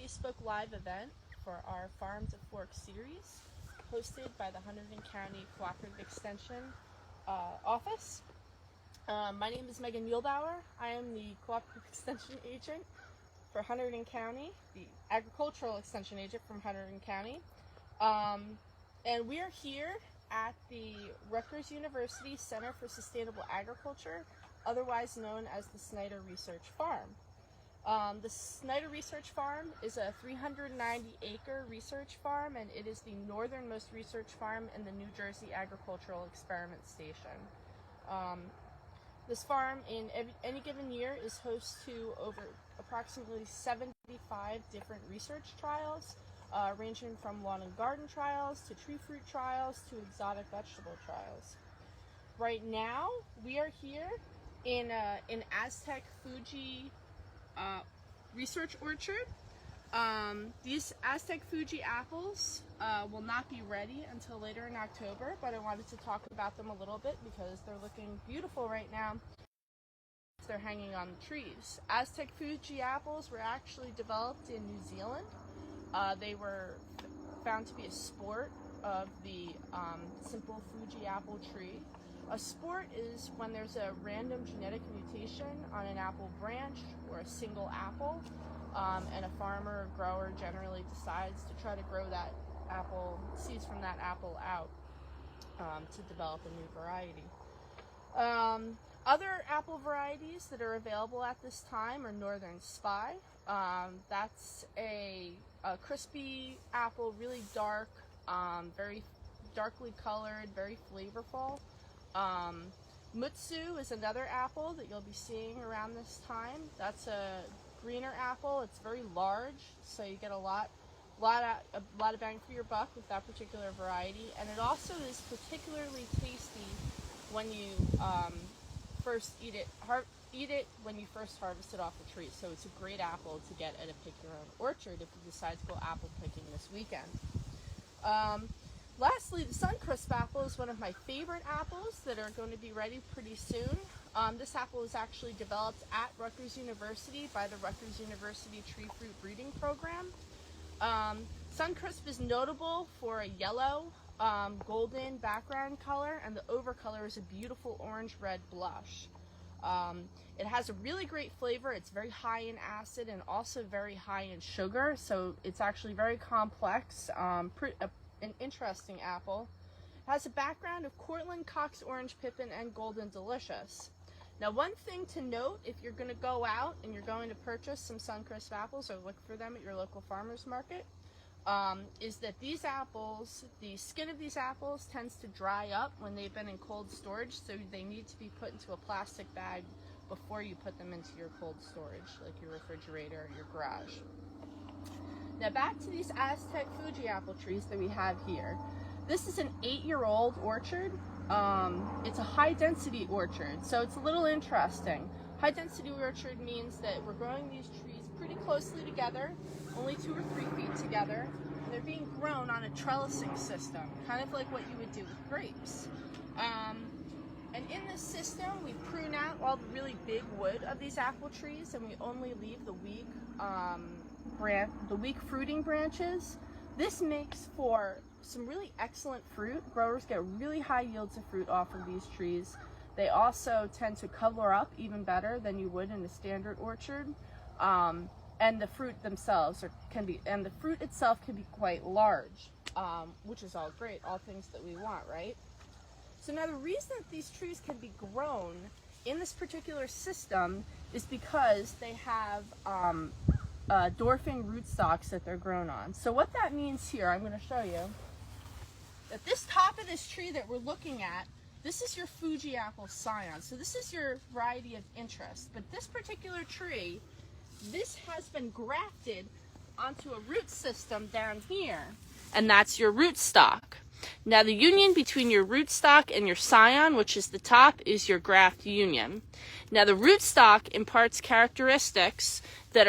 Facebook Live event for our Farm to Fork series, hosted by the Hunterdon County Cooperative Extension Office. My name is Megan Muehlbauer. I am the Cooperative Extension Agent for Hunterdon County, the Agricultural Extension Agent from Hunterdon County. And we are here at the Rutgers University Center for Sustainable Agriculture, otherwise known as the Snyder Research Farm. The Snyder Research Farm is a 390-acre research farm, and it is the northernmost research farm in the New Jersey Agricultural Experiment Station. This farm in any given year is host to over approximately 75 different research trials, ranging from lawn and garden trials to tree fruit trials to exotic vegetable trials. Right now, we are here in Aztec Fuji research orchard. These Aztec Fuji apples will not be ready until later in October, but I wanted to talk about them a little bit because they're looking beautiful right now. They're hanging on the trees. Aztec Fuji apples were actually developed in New Zealand. They were found to be a sport of the simple Fuji apple tree. A sport is when there's a random genetic mutation on an apple branch or a single apple, and a farmer or grower generally decides to try to grow that apple, seeds from that apple out to develop a new variety. Other apple varieties that are available at this time are Northern Spy. That's a crispy apple, really dark, very darkly colored, very flavorful. Mutsu is another apple that you'll be seeing around this time. That's a greener apple. It's very large, so you get a lot of bang for your buck with that particular variety. And it also is particularly tasty when you first eat it when you first harvest it off the tree. So it's a great apple to get at a pick your own orchard if you decide to go apple picking this weekend. Lastly, the Suncrisp apple is one of my favorite apples that are going to be ready pretty soon. This apple was actually developed at Rutgers University by the Rutgers University Tree Fruit Breeding Program. Suncrisp is notable for a yellow, golden background color, and the overcolor is a beautiful orange-red blush. It has a really great flavor. It's very high in acid and also very high in sugar, so it's actually very complex. An interesting apple. It has a background of Cortland, Cox Orange, Pippin, and Golden Delicious. Now, one thing to note if you're going to go out and you're going to purchase some Suncrisp apples or look for them at your local farmer's market, is that these apples, the skin of these apples tends to dry up when they've been in cold storage, so they need to be put into a plastic bag before you put them into your cold storage, like your refrigerator or your garage. Now back to these Aztec Fuji apple trees that we have here. This is an 8-year-old orchard. It's a high-density orchard, so it's a little interesting. High-density orchard means that we're growing these trees pretty closely together, only 2 or 3 feet together. And they're being grown on a trellising system, kind of like what you would do with grapes. And in this system, we prune out all the really big wood of these apple trees, and we only leave the weak fruiting branches. This makes for some really excellent fruit. Growers get really high yields of fruit off of these trees. They also tend to cover up even better than you would in a standard orchard. And the fruit themselves the fruit itself can be quite large, which is all great, all things that we want, right? So now the reason that these trees can be grown in this particular system is because they have dwarfing rootstocks that they're grown on. So what that means here, I'm going to show you, that this top of this tree that we're looking at, this is your Fuji apple Scion. So this is your variety of interest. But this particular tree, this has been grafted onto a root system down here, and that's your rootstock. Now the union between your rootstock and your Scion, which is the top, is your graft union. Now the rootstock imparts characteristics that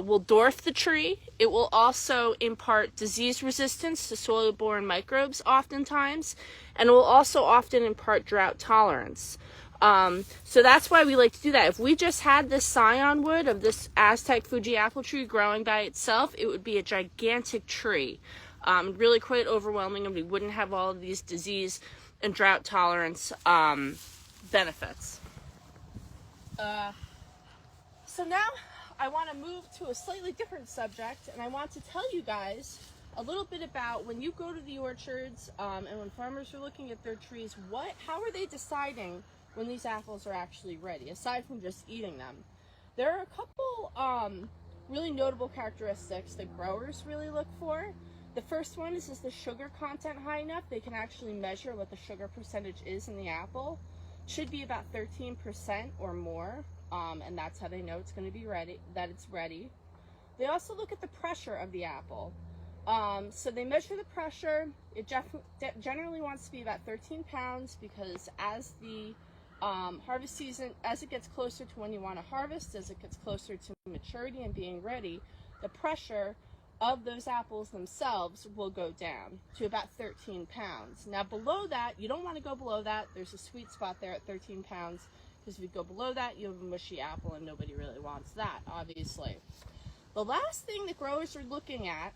will dwarf the tree. It will also impart disease resistance to soil-borne microbes oftentimes, and it will also often impart drought tolerance. So that's why we like to do that. If we just had this Scion wood of this Aztec Fuji apple tree growing by itself, it would be a gigantic tree. Really quite overwhelming, and we wouldn't have all of these disease and drought tolerance benefits. So now I want to move to a slightly different subject, and I want to tell you guys a little bit about when you go to the orchards and when farmers are looking at their trees, how are they deciding when these apples are actually ready, aside from just eating them. There are a couple really notable characteristics that growers really look for. The first one is the sugar content high enough? They can actually measure what the sugar percentage is in the apple. Should be about 13% or more, and that's how they know it's going to be ready, that it's ready. They also look at the pressure of the apple. So they measure the pressure. It generally wants to be about 13 pounds because as the harvest season, as it gets closer to when you want to harvest, as it gets closer to maturity and being ready, the pressure of those apples themselves will go down to about 13 pounds. Now below that, you don't want to go below that. There's a sweet spot there at 13 pounds because if you go below that, you have a mushy apple and nobody really wants that, obviously. The last thing that growers are looking at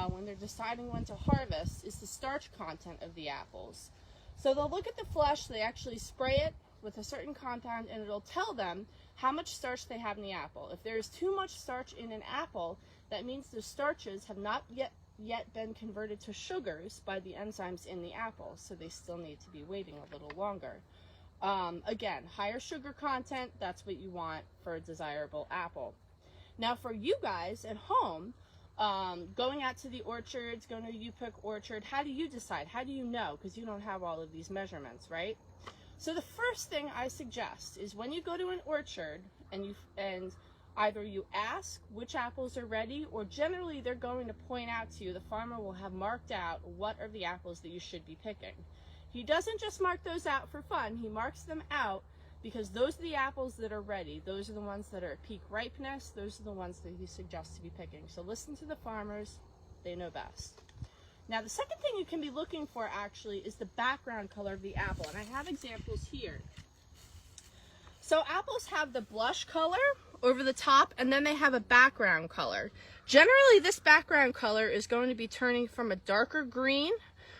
when they're deciding when to harvest is the starch content of the apples. So they'll look at the flesh, they actually spray it with a certain compound, and it'll tell them how much starch they have in the apple. If there's too much starch in an apple, that means the starches have not yet been converted to sugars by the enzymes in the apple, so they still need to be waiting a little longer. Again, higher sugar content, that's what you want for a desirable apple. Now for you guys at home, going out to the orchards, going to a U-Pick orchard, how do you decide? How do you know? Because you don't have all of these measurements, right? So the first thing I suggest is when you go to an orchard and either you ask which apples are ready, or generally they're going to point out to you, the farmer will have marked out what are the apples that you should be picking. He doesn't just mark those out for fun, he marks them out because those are the apples that are ready. Those are the ones that are at peak ripeness. Those are the ones that he suggests to be picking. So listen to the farmers, they know best. Now the second thing you can be looking for actually is the background color of the apple, and I have examples here. So apples have the blush color over the top, and then they have a background color. Generally this background color is going to be turning from a darker green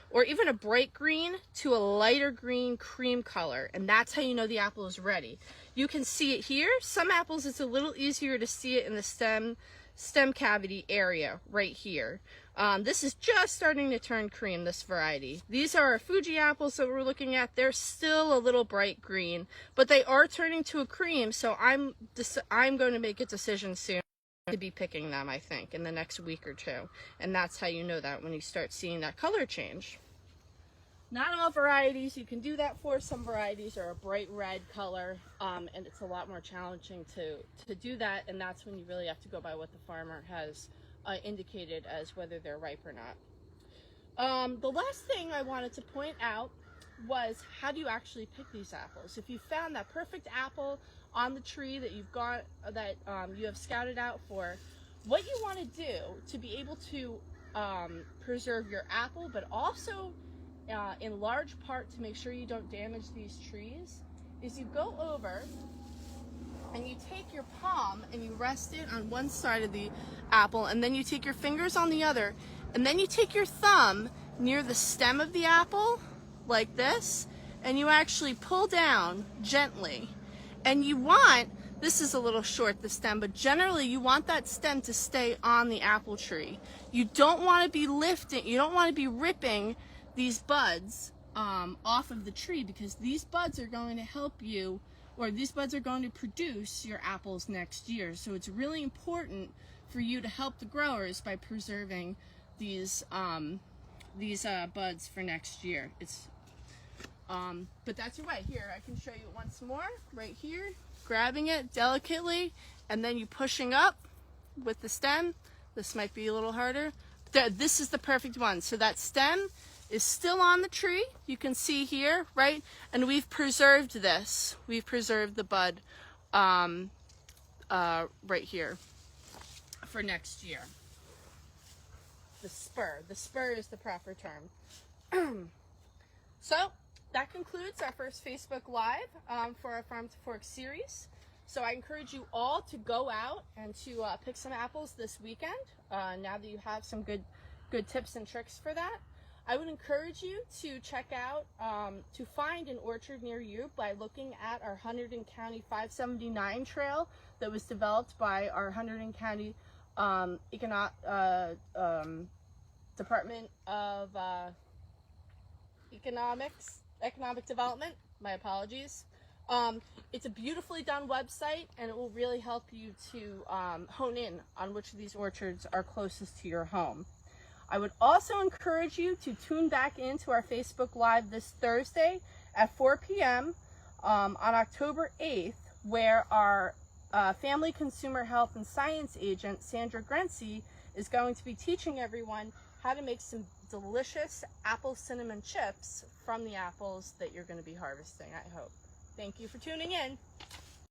or even a bright green to a lighter green cream color, and that's how you know the apple is ready. You can see it here. Some apples it's a little easier to see it in the stem cavity area right here. This is just starting to turn cream, this variety. These are our Fuji apples that we're looking at. They're still a little bright green, but they are turning to a cream, so I'm going to make a decision soon to be picking them, I think, in the next week or two. And that's how you know that, when you start seeing that color change. Not all varieties you can do that for. Some varieties are a bright red color, and it's a lot more challenging to do that, and that's when you really have to go by what the farmer has indicated as whether they're ripe or not. The last thing I wanted to point out was, how do you actually pick these apples? If you found that perfect apple on the tree that you've got, that you have scouted out for, what you want to do to be able to preserve your apple, but also in large part to make sure you don't damage these trees, is you go over and you take your palm and you rest it on one side of the apple, and then you take your fingers on the other, and then you take your thumb near the stem of the apple like this, and you actually pull down gently. And you want, this is a little short, the stem, but generally you want that stem to stay on the apple tree. You don't want to be lifting, you don't want to be ripping these buds off of the tree, because these buds are going to help you, or these buds are going to produce your apples next year. So it's really important for you to help the growers by preserving these buds for next year. But that's your way. Here, I can show you once more, right here, grabbing it delicately, and then you pushing up with the stem. This might be a little harder. This is the perfect one. So that stem is still on the tree. You can see here, right? And we've preserved this. We've preserved the bud right here for next year. The spur. The spur is the proper term. So that concludes our first Facebook Live for our Farm to Fork series. So I encourage you all to go out and to pick some apples this weekend, now that you have some good tips and tricks for that. I would encourage you to check out, to find an orchard near you by looking at our Hunterdon County 579 trail that was developed by our Hunterdon County Department of Economic Development. My apologies. It's a beautifully done website, and it will really help you to hone in on which of these orchards are closest to your home. I would also encourage you to tune back into our Facebook Live this Thursday at 4 p.m. On October 8th, where our Family Consumer Health and Science agent, Sandra Grency, is going to be teaching everyone how to make some delicious apple cinnamon chips from the apples that you're going to be harvesting, I hope. Thank you for tuning in.